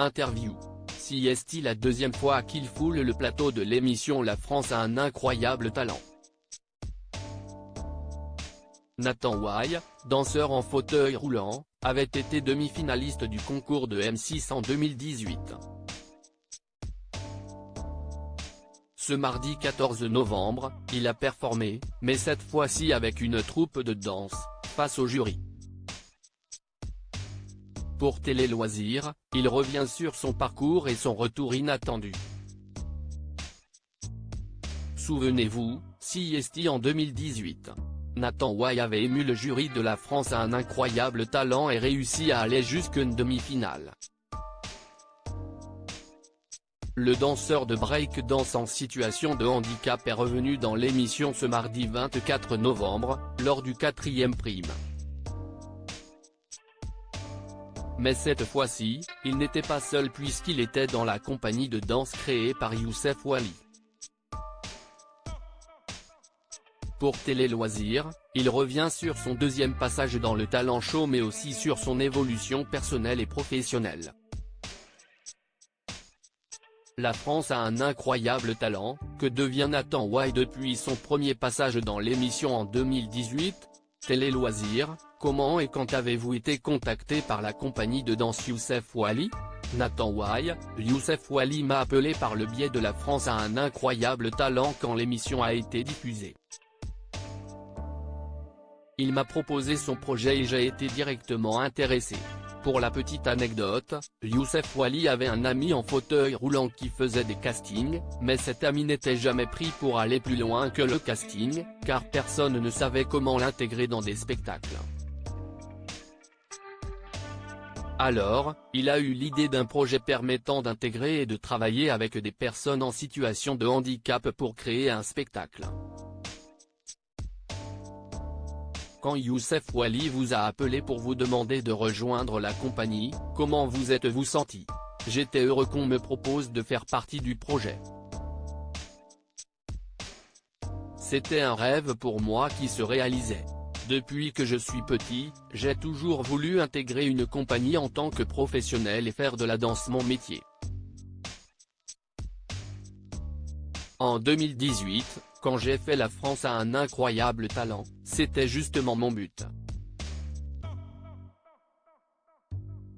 Interview. Si est-il la deuxième fois qu'il foule le plateau de l'émission La France a un incroyable talent. Nathan Wai, danseur en fauteuil roulant, avait été demi-finaliste du concours de M6 en 2018. Ce mardi 14 novembre, il a performé, mais cette fois-ci avec une troupe de danse, face au jury. Pour Télé Loisirs, il revient sur son parcours et son retour inattendu. Souvenez-vous, si est-il en 2018. Nathan Wai avait ému le jury de La France a un incroyable talent et réussi à aller jusqu'à une demi-finale. Le danseur de break-dance en situation de handicap est revenu dans l'émission ce mardi 24 novembre, lors du 4e prime. Mais cette fois-ci, il n'était pas seul puisqu'il était dans la compagnie de danse créée par Youssef Wali. Pour Télé Loisirs, il revient sur son deuxième passage dans le talent show mais aussi sur son évolution personnelle et professionnelle. La France a un incroyable talent, que devient Nathan Wai depuis son premier passage dans l'émission en 2018 ? Télé Loisirs, comment et quand avez-vous été contacté par la compagnie de danse Youssef Wali ? Nathan Wai, Youssef Wali m'a appelé par le biais de La France a un incroyable talent quand l'émission a été diffusée. Il m'a proposé son projet et j'ai été directement intéressé. Pour la petite anecdote, Youssef Wali avait un ami en fauteuil roulant qui faisait des castings, mais cet ami n'était jamais pris pour aller plus loin que le casting, car personne ne savait comment l'intégrer dans des spectacles. Alors, il a eu l'idée d'un projet permettant d'intégrer et de travailler avec des personnes en situation de handicap pour créer un spectacle. Quand Youssef Wali vous a appelé pour vous demander de rejoindre la compagnie, comment vous êtes-vous senti ? J'étais heureux qu'on me propose de faire partie du projet. C'était un rêve pour moi qui se réalisait. Depuis que je suis petit, j'ai toujours voulu intégrer une compagnie en tant que professionnel et faire de la danse mon métier. En 2018, quand j'ai fait La France a un incroyable talent, c'était justement mon but.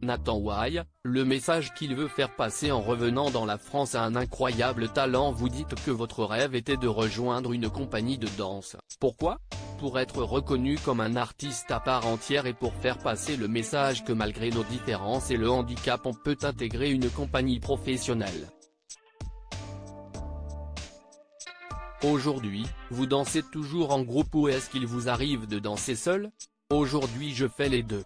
Nathan Wai, le message qu'il veut faire passer en revenant dans La France a un incroyable talent. Vous dites que votre rêve était de rejoindre une compagnie de danse. Pourquoi ? Pour être reconnu comme un artiste à part entière et pour faire passer le message que malgré nos différences et le handicap on peut intégrer une compagnie professionnelle. Aujourd'hui, vous dansez toujours en groupe ou est-ce qu'il vous arrive de danser seul ? Aujourd'hui je fais les deux.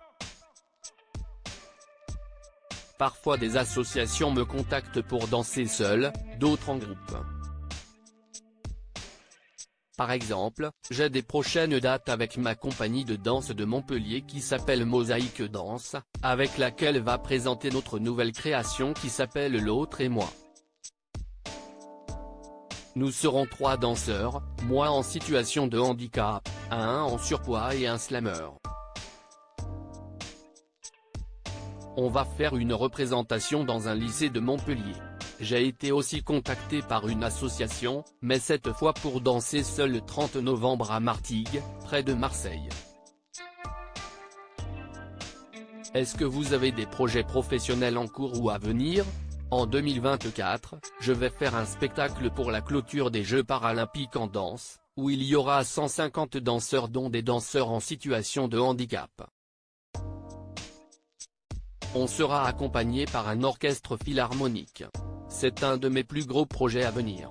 Parfois des associations me contactent pour danser seul, d'autres en groupe. Par exemple, j'ai des prochaines dates avec ma compagnie de danse de Montpellier qui s'appelle Mosaïque Danse, avec laquelle va présenter notre nouvelle création qui s'appelle L'autre et moi. Nous serons 3 danseurs, moi en situation de handicap, un en surpoids et un slammer. On va faire une représentation dans un lycée de Montpellier. J'ai été aussi contacté par une association, mais cette fois pour danser seul le 30 novembre à Martigues, près de Marseille. Est-ce que vous avez des projets professionnels en cours ou à venir ? En 2024, je vais faire un spectacle pour la clôture des Jeux paralympiques en danse, où il y aura 150 danseurs dont des danseurs en situation de handicap. On sera accompagné par un orchestre philharmonique. C'est un de mes plus gros projets à venir.